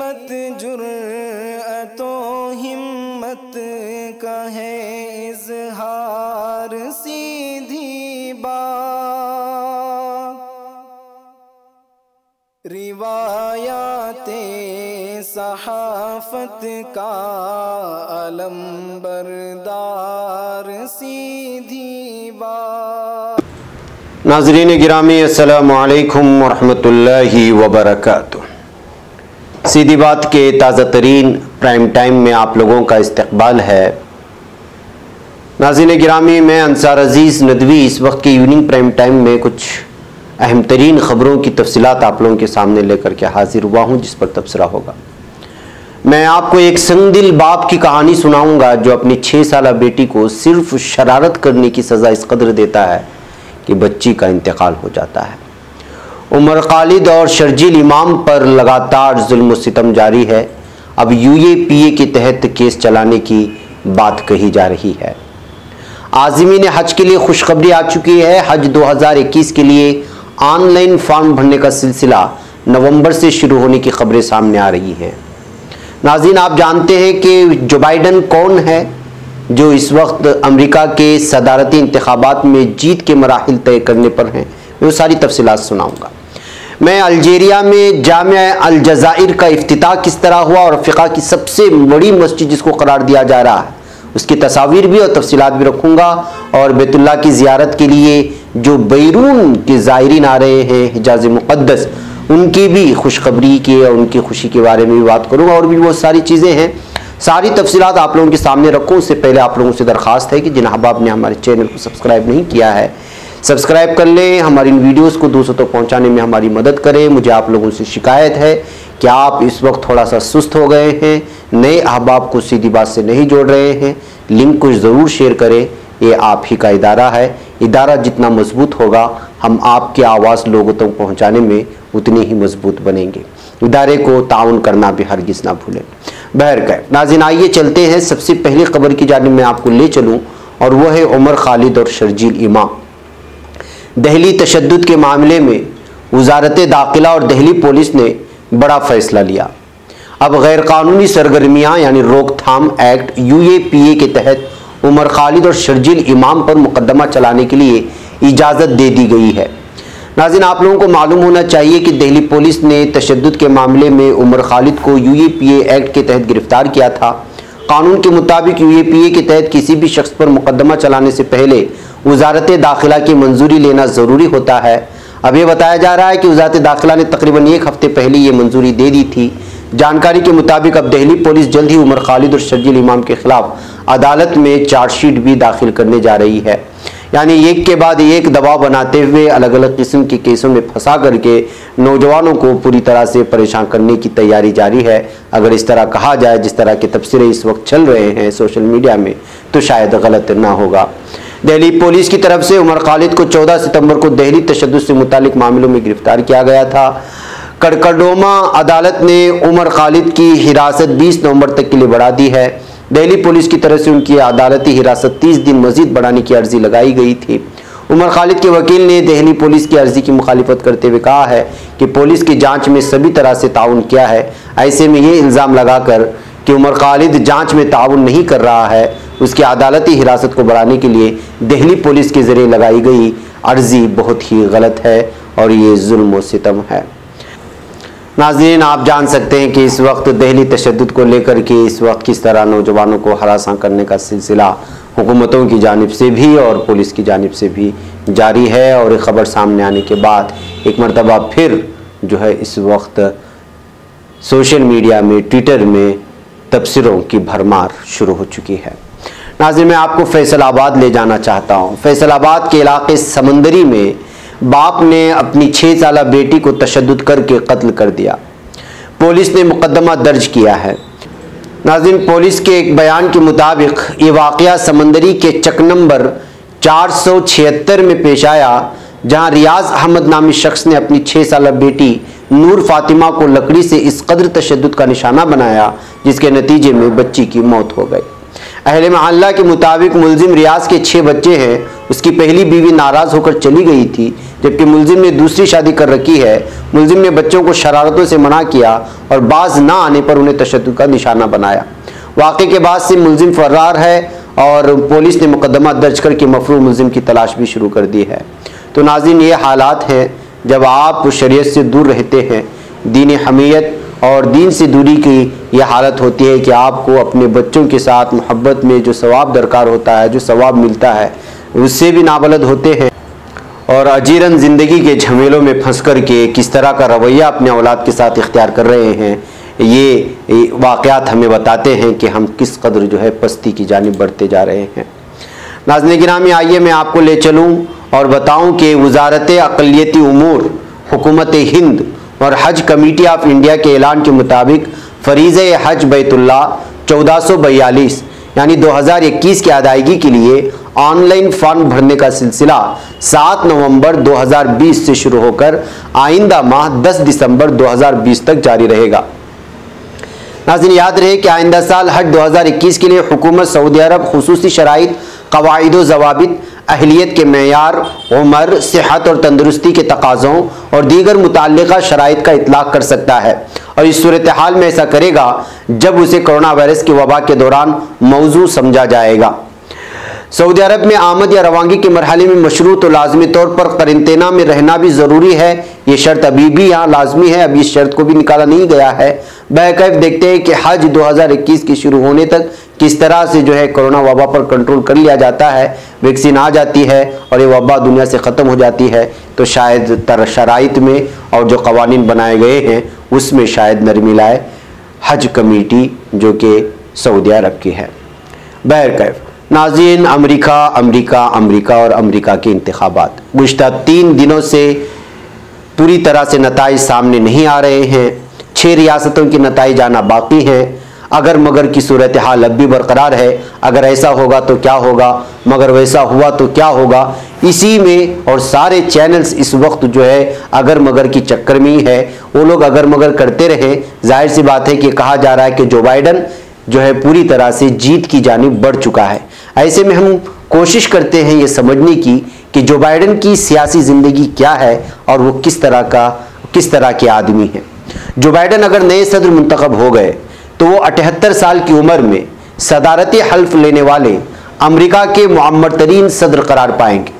हकीकत जुर्अतो हिम्मत का है इज़हार सीधी बात। रिवायाते सहाफत का अलम बरदार सीधी बात। नाज़रीन गिरामी अस्सलामु अलैकुम वरहमतुल्लाहि वबरकातुह। सीधी बात के ताज़ा तरीन प्राइम टाइम में आप लोगों का इस्तकबाल है। नाज़रीन गिरामी, मैं अंसार अजीज़ नदवी इस वक्त के इवनिंग प्राइम टाइम में कुछ अहम तरीन ख़बरों की तफसीलात आप लोगों के सामने लेकर के हाजिर हुआ हूँ, जिस पर तबसरा होगा। मैं आपको एक संगदिल बाप की कहानी सुनाऊंगा जो अपनी 6 साला बेटी को सिर्फ शरारत करने की सज़ा इस कदर देता है कि बच्ची का इंतकाल हो जाता है। उमर खालिद और शर्जील इमाम पर लगातार जुल्म सितम जारी है। अब UAPA के तहत केस चलाने की बात कही जा रही है। आज़मीन हज के लिए खुशखबरी आ चुकी है। हज 2021 के लिए ऑनलाइन फॉर्म भरने का सिलसिला नवंबर से शुरू होने की खबरें सामने आ रही हैं। नाज़रीन, आप जानते हैं कि जो बाइडन कौन है जो इस वक्त अमेरिका के सदारती इंतखाबात में जीत के मराहिल तय करने पर हैं। मैं वो सारी तफसीलात सुनाऊंगा। मैं अल्जीरिया में जामिया अल जज़ाइर का इफ्तिताह किस तरह हुआ और अफ्रीका की सबसे बड़ी मस्जिद जिसको करार दिया जा रहा है उसकी तस्वीर भी और तफसीलात भी रखूँगा। और बैतुल्लाह की ज़ियारत के लिए जो बैरून के ज़ायरीन आ रहे हैं हिजाज़ मुक़द्दस, उनकी भी खुशखबरी की और उनकी खुशी के बारे में भी बात करूँगा। और भी बहुत सारी चीज़ें हैं, सारी तफसीलात आप लोगों के सामने रखूँ। उससे पहले आप लोगों से दरख्वास्त है कि जिन अहबाब ने हमारे चैनल को सब्सक्राइब नहीं किया है, सब्सक्राइब कर लें। हमारी इन वीडियोस को दूसरों तक पहुंचाने में हमारी मदद करें। मुझे आप लोगों से शिकायत है कि आप इस वक्त थोड़ा सा सुस्त हो गए हैं, नए अहबाब को सीधी बात से नहीं जोड़ रहे हैं। लिंक को ज़रूर शेयर करें। ये आप ही का इदारा है। इदारा जितना मजबूत होगा, हम आपकी आवाज़ लोगों तक पहुँचाने में उतनी ही मजबूत बनेंगे। इदारे को ताउन करना भी हरगिज़ ना भूलें। बहरकैफ नाज़रीन, आइए चलते हैं। सबसे पहली खबर की जानिब मैं आपको ले चलूँ और वह है उमर खालिद और शर्जील इमाम। दहली तशद्दुद के मामले में वज़ारत दाखिला और दहली पुलिस ने बड़ा फैसला लिया। अब गैर कानूनी सरगर्मियाँ यानी रोकथाम एक्ट UAPA के तहत उमर खालिद और शर्जील इमाम पर मुकदमा चलाने के लिए इजाज़त दे दी गई है। नाज़रीन, आप लोगों को मालूम होना चाहिए कि दिल्ली पुलिस ने तशद्दुद के मामले में उमर खालिद को UAPA एक्ट के तहत गिरफ्तार किया था। कानून के मुताबिक UAPA के तहत किसी भी शख्स पर मुकदमा चलाने से पहले वज़ारत दाखिला की मंजूरी लेना ज़रूरी होता है। अब ये बताया जा रहा है कि वज़ारत दाखिला ने तकरीबन 1 हफ्ते पहले ये मंजूरी दे दी थी। जानकारी के मुताबिक अब दिल्ली पुलिस जल्द ही उमर खालिद और शर्जील इमाम के खिलाफ अदालत में चार्जशीट भी दाखिल करने जा रही है। यानी एक के बाद एक दबाव बनाते हुए अलग अलग किस्म के केसों में फंसा करके नौजवानों को पूरी तरह से परेशान करने की तैयारी जारी है। अगर इस तरह कहा जाए जिस तरह के तबसरे इस वक्त चल रहे हैं सोशल मीडिया में, तो शायद गलत ना होगा। दिल्ली पुलिस की तरफ से उमर खालिद को 14 सितंबर को दहली तशद्दुद से मुतालिक मामलों में गिरफ्तार किया गया था। कड़कड़ोमा अदालत ने उमर खालिद की हिरासत 20 नवंबर तक के लिए बढ़ा दी है। दिल्ली पुलिस की तरफ से उनकी अदालती हिरासत 30 दिन मजीद बढ़ाने की अर्जी लगाई गई थी। उमर खालिद के वकील ने दिल्ली पुलिस की अर्जी की मुखालिफत करते हुए कहा है कि पुलिस की जांच में सभी तरह से ताउन किया है। ऐसे में ये इल्ज़ाम लगाकर कि उमर खालिद जांच में ताउन नहीं कर रहा है, उसकी अदालती हिरासत को बढ़ाने के लिए दिल्ली पुलिस के ज़रिए लगाई गई अर्जी बहुत ही गलत है और ये जुल्म व सितम है। नाज़रीन, आप जान सकते हैं कि इस वक्त दहली तशद्दुद को लेकर के इस वक्त किस तरह नौजवानों को हरासा करने का सिलसिला हुकूमतों की जानिब से भी और पुलिस की जानिब से भी जारी है। और एक ख़बर सामने आने के बाद एक मरतबा फिर जो है इस वक्त सोशल मीडिया में, ट्विटर में तबसरों की भरमार शुरू हो चुकी है। नाज़रीन, मैं आपको फैसलाबाद ले जाना चाहता हूँ। फैसलाबाद के इलाके समंदरी में बाप ने अपनी 6 साला बेटी को तशद्दुद करके कत्ल कर दिया। पुलिस ने मुकदमा दर्ज किया है। नाज़रीन, पुलिस के एक बयान के मुताबिक ये वाक़या समंदरी के चक नंबर 476 में पेश आया, जहां रियाज अहमद नामी शख्स ने अपनी 6 साला बेटी नूर फातिमा को लकड़ी से इस कदर तशद्दुद का निशाना बनाया जिसके नतीजे में बच्ची की मौत हो गई। अहले मोहल्ला के मुताबिक मुलजिम रियाज के 6 बच्चे हैं उसकी पहली बीवी नाराज होकर चली गई थी, जबकि मुलजिम ने दूसरी शादी कर रखी है। मुलजिम ने बच्चों को शरारतों से मना किया और बाज ना आने पर उन्हें तशद्दुद का निशाना बनाया। वाक़े के बाद से मुलजिम फरार है और पुलिस ने मुकदमा दर्ज करके मफरूर मुलजिम की तलाश भी शुरू कर दी है। तो नाज़रीन, ये हालात हैं जब आप शरीयत से दूर रहते हैं, दीन हमीयत और दीन से दूरी की ये हालत होती है कि आपको अपने बच्चों के साथ मोहब्बत में जो सवाब दरकार होता है, जो सवाब मिलता है, उससे भी नाबलद होते हैं और अजीरन ज़िंदगी के झमेलों में फंस कर के किस तरह का रवैया अपने औलाद के साथ इख्तियार कर रहे हैं। ये वाक़यात हमें बताते हैं कि हम किस कदर जो है पस्ती की जानिब बढ़ते जा रहे हैं। नाज़रीन गिरामी, आइए मैं आपको ले चलूँ और बताऊँ कि वज़ारत अक़लियती उमूर, हुकूमत हिंद और हज कमेटी ऑफ इंडिया के ऐलान के मुताबिक फ़रीज़े हज बैतुल्लाह 1442 यानी 2021 की अदायगी के लिए ऑनलाइन फॉर्म भरने का सिलसिला 7 नवंबर 2020 से शुरू होकर आइंदा माह 10 दिसंबर 2020 तक जारी रहेगा। नाज़रीन, याद रहे कि आइंदा साल हज 2021 के लिए हुकूमत सऊदी अरब खुसूसी शराइत, कवाइद व ज़वाबित, अहलियत के मेयार, उम्र, सेहत और तंदुरुस्ती के तकाज़ों और दीगर मुताल्लिक़ा शराइत का इतलाक़ कर सकता है और इस सूरत हाल में ऐसा करेगा जब उसे कोरोना वायरस की वबा के दौरान मौजू समझा जाएगा। सऊदी अरब में आमद या रवानगी के मरहले में मशरूत और लाजमी तौर पर क्वारंटीना में रहना भी ज़रूरी है। ये शर्त अभी भी यहाँ लाजमी है, अभी इस शर्त को भी निकाला नहीं गया है। बहरकैफ देखते हैं कि हज 2021 के शुरू होने तक किस तरह से जो है कोरोना वबा पर कंट्रोल कर लिया जाता है। वैक्सीन आ जाती है और ये वबा दुनिया से ख़त्म हो जाती है तो शायद शराइत में और जो कवानीन बनाए गए हैं उसमें शायद नरमी लाए हज कमेटी जो कि सऊदी अरब की है। बहरकैफ नाज़रीन, अमरीका और अमरीका के इंतखाबात गुज़िश्ता 3 दिनों से पूरी तरह से नताइज सामने नहीं आ रहे हैं। 6 रियासतों के नताइज आना बाकी हैं। अगर मगर की सूरत हाल अब भी बरकरार है। अगर ऐसा होगा तो क्या होगा, मगर वैसा हुआ तो क्या होगा, इसी में और सारे चैनल्स इस वक्त जो है अगर मगर की चक्कर में ही है। वो लोग अगर मगर करते रहे, जाहिर सी बात है कि कहा जा रहा है कि जो बाइडन जो है पूरी तरह से जीत की जानिब बढ़ चुका है। ऐसे में हम कोशिश करते हैं ये समझने की कि जो बाइडन की सियासी ज़िंदगी क्या है और वो किस तरह के आदमी है। जो बाइडन अगर नए सदर मुंतखब हो गए तो वो 78 साल की उम्र में सदारती हल्फ लेने वाले अमेरिका के मुअम्मर तरीन सदर करार पाएंगे।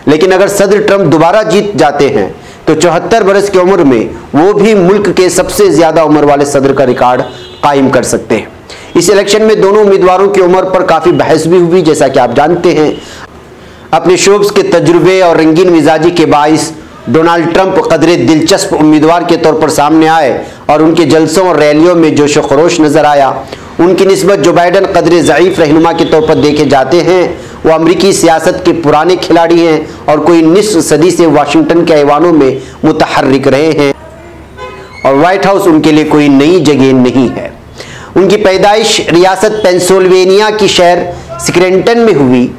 लेकिन अगर सदर ट्रंप दोबारा जीत जाते हैं तो 74 बरस की उम्र में वो भी मुल्क के सबसे ज़्यादा उम्र वाले सदर का रिकॉर्ड कायम कर सकते हैं। इस इलेक्शन में दोनों उम्मीदवारों की उम्र पर काफ़ी बहस भी हुई। जैसा कि आप जानते हैं, अपने शोब्स के तजुर्बे और रंगीन मिजाजी के बाइस डोनाल्ड ट्रंप कदरे दिलचस्प उम्मीदवार के तौर पर सामने आए और उनके जलसों और रैलियों में जोश खरोश नजर आया। उनकी निस्बत जो बाइडन कदरे ज़ईफ़ रहनुमा के तौर पर देखे जाते हैं। वो अमरीकी सियासत के पुराने खिलाड़ी हैं और कोई निस्फ सदी से वाशिंगटन के ऐवानों में मुतहर्रिक रहे हैं और वाइट हाउस उनके लिए कोई नई जगह नहीं है। उनकी पैदाइश रियासत पेंसिल्वेनिया की शहर स्क्रैटन में हुई।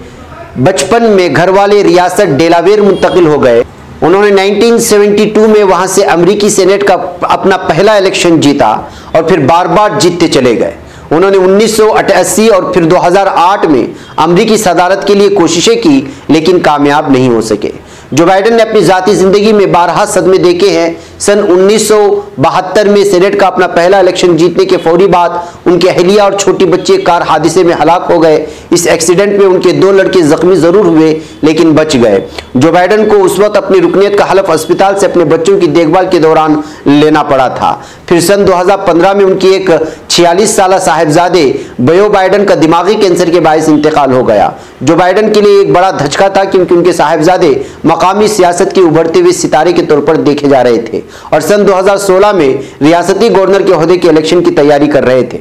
बचपन में घर वाले रियासत डेलावेयर मुंतकिल हो गए। उन्होंने 1972 में वहां से अमेरिकी सेनेट का अपना पहला इलेक्शन जीता और फिर बार बार जीतते चले गए। उन्होंने 1988 और फिर 2008 में अमेरिकी सदारत के लिए कोशिशें की लेकिन कामयाब नहीं हो सके। जो बाइडन ने अपनी ज़ाती ज़िंदगी में 12 सदमे देखे हैं। सन 1972 में सेनेट का अपना पहला इलेक्शन जीतने के फौरी बाद उनके अहलिया और छोटी बच्चे कार हादसे में हलाक हो गए। इस एक्सीडेंट में उनके 2 लड़के जख्मी ज़रूर हुए लेकिन बच गए। जो बाइडन को उस वक्त अपनी रुकनीत का हलफ अस्पताल से अपने बच्चों की देखभाल के दौरान लेना पड़ा था। फिर सन 2015 में उनकी एक 46 साला साहिबजादे बयो बाइडन का दिमागी कैंसर के बायस इंतकाल हो गया। जो बाइडन के लिए एक बड़ा धचका था क्योंकि उनके साहिबजादे मकामी सियासत के उभरते हुए सितारे के तौर पर देखे जा रहे थे और सन 2016 में रियासती गवर्नर के ओहदे के इलेक्शन की तैयारी कर रहे थे।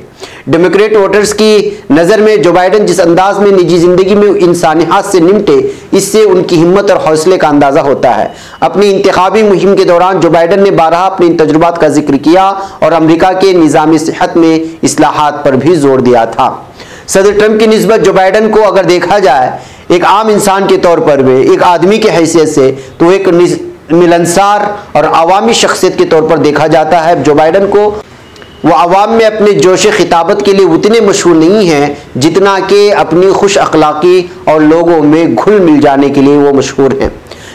डेमोक्रेट वोटर्स की नज़र में जो बाइडन जिस अंदाज में निजी जिंदगी में इंसानियत से निपटे, इससे उनकी हिम्मत और हौसले का अंदाजा होता है। अपनी इंतखाबी मुहिम के दौरान जो बाइडन ने 12 अपने इन तजुर्बात का जिक्र किया और अमेरिका के निज़ामी सेहत में इस्लाहात पर भी जोर दिया था। सदर ट्रंप की निस्बत जो बाइडन को अगर देखा जाए एक आम इंसान के तौर पर भी, एक आदमी के हैसियत से, तो एक मिलनसार और अवामी शख्सियत के तौर पर देखा जाता है। जो बाइडन को वो अवाम में अपने जोश खिताबत के लिए उतने मशहूर नहीं हैं जितना कि अपनी खुश अखलाकी और लोगों में घुल मिल जाने के लिए वो मशहूर हैं।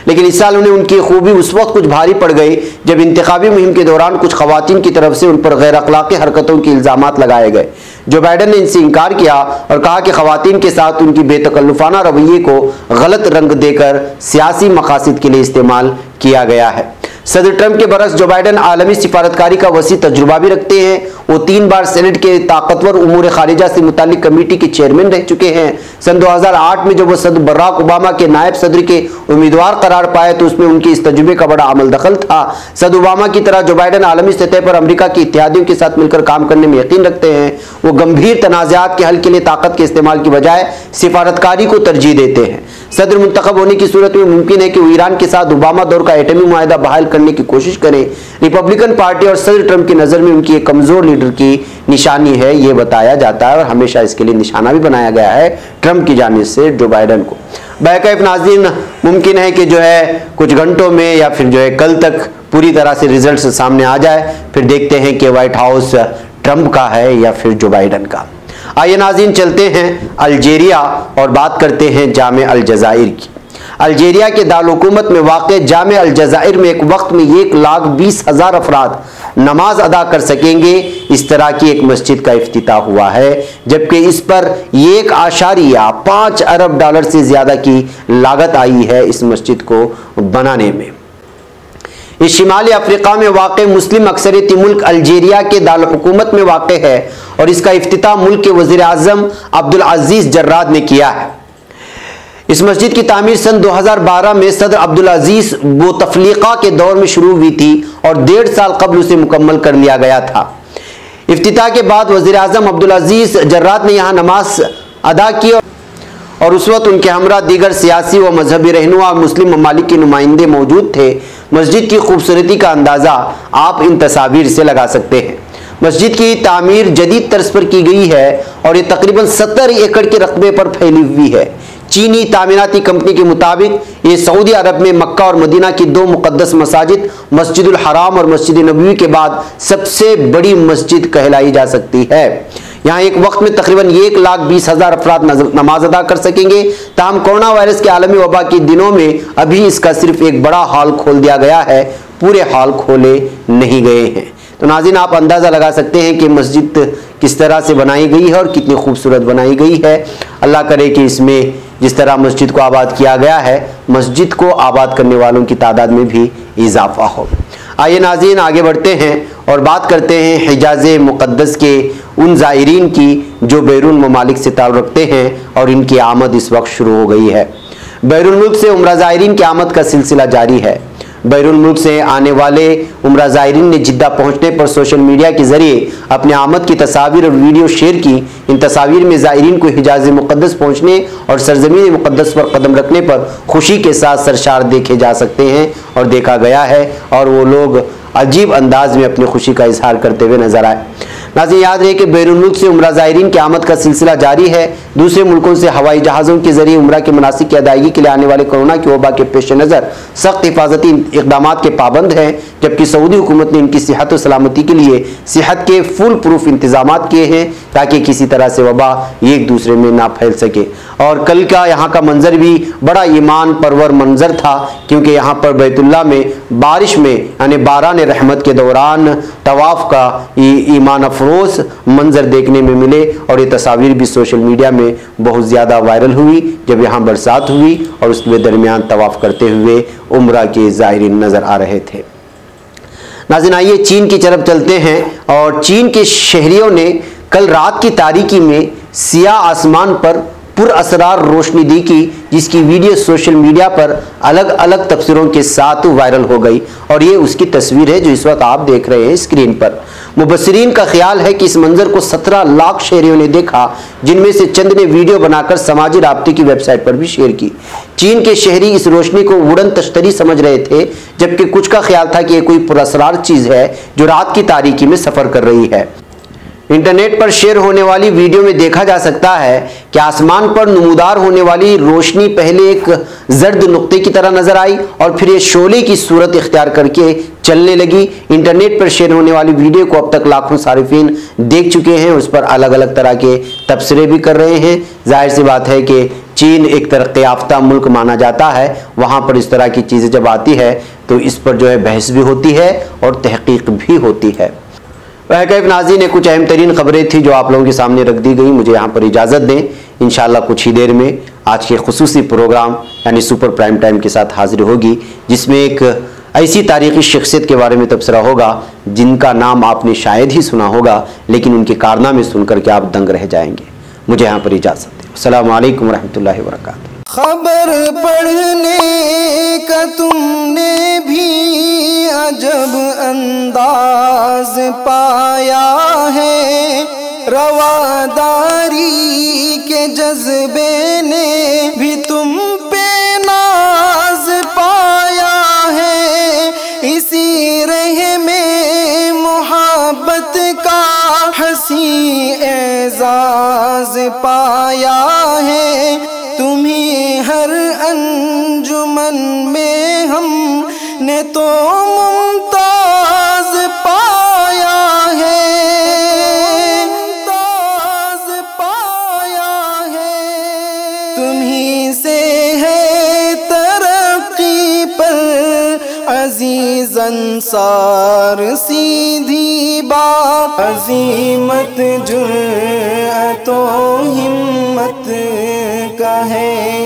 लेकिन इस साल उन्हें उनकी खूबी उस वक्त कुछ भारी पड़ गई जब इंतखाबी मुहिम के दौरान कुछ खवातीन की तरफ से उन पर गैर अखलाकी हरकतों के इल्जामात लगाए गए। जो बाइडन ने इनसे इनकार किया और कहा कि खवातीन के साथ उनकी बेतकल्लुफाना रवैये को गलत रंग देकर सियासी मकासद के लिए इस्तेमाल किया गया है। सदर ट्रंप के बरस जो बाइडन आलमी सिफारतकारी का वसी तजुर्बा भी रखते हैं। वो 3 बार सेनेट के ताकतवर उमूर खारिजा से मुतालिक कमेटी के चेयरमैन रह चुके हैं। सन 2008 में जब वो सदर बराक ओबामा के नायब सदर के उम्मीदवार करार पाए तो उसमें उनके इस तजुर्बे का बड़ा अमल दखल था। सदर ओबामा की तरह जो बाइडन आलमी सतह पर अमेरिका के इत्तेहादियों के साथ मिलकर काम करने में यकीन रखते हैं। वो गंभीर तनाज़ात के हल के लिए ताकत के इस्तेमाल की बजाय सिफारतकारी को तरजीह देते हैं। सदर मुंतखब होने की सूरत में मुमकिन है कि वो ईरान के साथ ओबामा दौर का एटमी मुआहदा बहाल करने की कोशिश करें। रिपब्लिकन पार्टी और सदर ट्रंप की नज़र में उनकी एक कमज़ोर लीडर की निशानी है, ये बताया जाता है और हमेशा इसके लिए निशाना भी बनाया गया है ट्रंप की जानिब से जो बाइडन को। बैकअप नाज़रीन, मुमकिन है कि जो है कुछ घंटों में या फिर जो है कल तक पूरी तरह से रिजल्ट सामने आ जाए। फिर देखते हैं कि व्हाइट हाउस ट्रंप का है या फिर जो बाइडन का। आइए नाज़रीन चलते हैं अल्जीरिया और बात करते हैं जामे अल जज़ाइर की। अल्जीरिया के दारुल-हुकूमत में वाक़े जामे अल जज़ाइर में एक वक्त में 1,20,000 अफराद नमाज अदा कर सकेंगे, इस तरह की एक मस्जिद का इफ्तिताह हुआ है, जबकि इस पर 1.5 अरब डॉलर से ज़्यादा की लागत आई है इस मस्जिद को बनाने में। इस शिमाली अफ्रीका में वाक़ मुस्लिम अक्सरियती मुल्क अल्जीरिया के दारुल-हुकूमत में वाक़ है और इसका इफ्तिताह मुल्क के वज़ीर आज़म अब्दुल अज़ीज़ जर्राद ने किया है। इस मस्जिद की तामीर सन 2012 में सदर अब्दुल अज़ीज़ बोतफ्लीका के दौर में शुरू हुई थी और 1.5 साल कबल उसे मुकम्मल कर लिया गया था। इफ्तिताह के बाद वज़ीर आज़म अब्दुल अज़ीज़ जर्राद ने यहाँ नमाज अदा की और उस वक्त उनके हमरा दीगर सियासी व मजहबी रहनुमा और मुस्लिम ममालिक के नुमाइंदे मौजूद थे। मस्जिद की खूबसूरती का अंदाज़ा आप इन तस्वीर से लगा सकते हैं। मस्जिद की तामीर जदीद तर्ज पर की गई है और ये तकरीबन 70 एकड़ के रकबे पर फैली हुई है। चीनी तामीराती कंपनी के मुताबिक ये सऊदी अरब में मक्का और मदीना की 2 मुक़द्दस मसाजिद मस्जिदुल हराम और मस्जिद नबवी के बाद सबसे बड़ी मस्जिद कहलाई जा सकती है। यहाँ एक वक्त में तकरीबन 1,20,000 अफराद नमाज अदा कर सकेंगे। ताहम कोरोना वायरस के आलमी वबा के दिनों में अभी इसका सिर्फ एक बड़ा हॉल खोल दिया गया है, पूरे हॉल खोले नहीं गए हैं। तो नाज़रीन, आप अंदाज़ा लगा सकते हैं कि मस्जिद किस तरह से बनाई गई है और कितनी खूबसूरत बनाई गई है। अल्लाह करे कि इसमें जिस तरह मस्जिद को आबाद किया गया है, मस्जिद को आबाद करने वालों की तादाद में भी इजाफा हो। आइए नाज़रीन आगे बढ़ते हैं और बात करते हैं हिजाज़ मुक़द्दस के उन ज़ायरीन की जो बैरून ममालिक से ताल्लुक़ रखते हैं और इनकी आमद इस वक्त शुरू हो गई है। बैरून मुल्क से उम्रा ज़ायरीन की आमद का सिलसिला जारी है। बैरून मुल्क से आने वाले उम्रा ज़ायरीन ने जिद्दा पहुँचने पर सोशल मीडिया के ज़रिए अपने आमद की तस्वीर और वीडियो शेयर की। इन तस्वीर में ज़ायरीन को हिजाज़ मुक़द्दस पहुँचने और सरज़मीन मुक़द्दस पर कदम रखने पर खुशी के साथ सरशार देखे जा सकते हैं और देखा गया है और वो लोग अजीब अंदाज में अपनी खुशी का इजहार करते हुए नजर आए। नाज़रीन, याद रहे कि बैरून मुल्क से उम्रा ज़ायरीन की आमद का सिलसिला जारी है। दूसरे मुल्कों से हवाई जहाज़ों के जरिए उम्रा के मनासिक की अदायगी के लिए आने वाले कोरोना की वबा के पेश नज़र सख्त हिफाजती इक़दाम के पाबंद हैं, जबकि सऊदी हुकूमत ने इनकी सेहत और सलामती के लिए सेहत के फुल प्रूफ इंतजाम किए हैं ताकि किसी तरह से वबा एक दूसरे में ना फैल सके। और कल का यहाँ का मंजर भी बड़ा ईमान परवर मंजर था, क्योंकि यहाँ पर बैतुल्लाह में बारिश में यानी बारान रहमत के दौरान तवाफ़ का ईमान अफरोज़ मंजर देखने में मिले और ये तस्वीर भी सोशल मीडिया में बहुत ज़्यादा वायरल हुई जब यहाँ बरसात हुई और उसके दरमियान तवाफ़ करते हुए उम्रा के ज़ायरीन नज़र आ रहे थे। नाज़रीन, आइए चीन की तरफ चलते हैं और चीन के शहरियों ने कल रात की तारीकी में सियाह आसमान पर पुरअसरार रोशनी दी की, जिसकी वीडियो सोशल मीडिया पर अलग अलग तफसीरों के साथ वायरल हो गई और ये उसकी तस्वीर है जो इस वक्त आप देख रहे हैं स्क्रीन पर। मुबस्सिरीन का ख्याल है कि इस मंजर को 17 लाख शहरियों ने देखा, जिनमें से चंद ने वीडियो बनाकर समाजी राब्ते की वेबसाइट पर भी शेयर की। चीन के शहरी इस रोशनी को वुडन तश्तरी समझ रहे थे, जबकि कुछ का ख्याल था कि यह कोई पुरअसरार चीज़ है जो रात की तारीकी में सफ़र कर रही है। इंटरनेट पर शेयर होने वाली वीडियो में देखा जा सकता है कि आसमान पर नमूदार होने वाली रोशनी पहले एक जर्द नुक्ते की तरह नजर आई और फिर ये शोले की सूरत इख्तियार करके चलने लगी। इंटरनेट पर शेयर होने वाली वीडियो को अब तक लाखों सारिफीन देख चुके हैं, उस पर अलग अलग तरह के तबसरे भी कर रहे हैं। जाहिर सी बात है कि चीन एक तरक्की याफ्ता मुल्क माना जाता है, वहाँ पर इस तरह की चीज़ें जब आती है तो इस पर जो है बहस भी होती है और तहकीक भी होती है। वह कैफ नाज़रीन, कुछ अहम तरीन खबरें थी जो आप लोगों के सामने रख दी गई। मुझे यहाँ पर इजाज़त दें, इंशाअल्लाह कुछ ही देर में आज के खुसूसी प्रोग्राम यानी सुपर प्राइम टाइम के साथ हाजिर होगी, जिसमें एक ऐसी तारीख़ी शख्सियत के बारे में तबसरा होगा जिनका नाम आपने शायद ही सुना होगा, लेकिन उनके कारनामे सुनकर के आप दंग रह जाएंगे। मुझे यहाँ पर इजाज़त दें। अस्सलामु अलैकुम रहमतुल्लाहि व बरकातुहू। खबर पढ़ने का तुमने भी अजब अंदाज पाया है, रवादारी के जज्बे ने भी तुम पे नाज पाया है, इसी रह में मोहब्बत का हंसी एजाज पाया है, तुम्हें हर अंजुमन में हमने तो मुमताज पाया है, मुमताज पाया है, तुम्हीं से है तरक्की पर अजीज अंसार सीधी बात, अजीमत जुर्अतो हिम्मत का है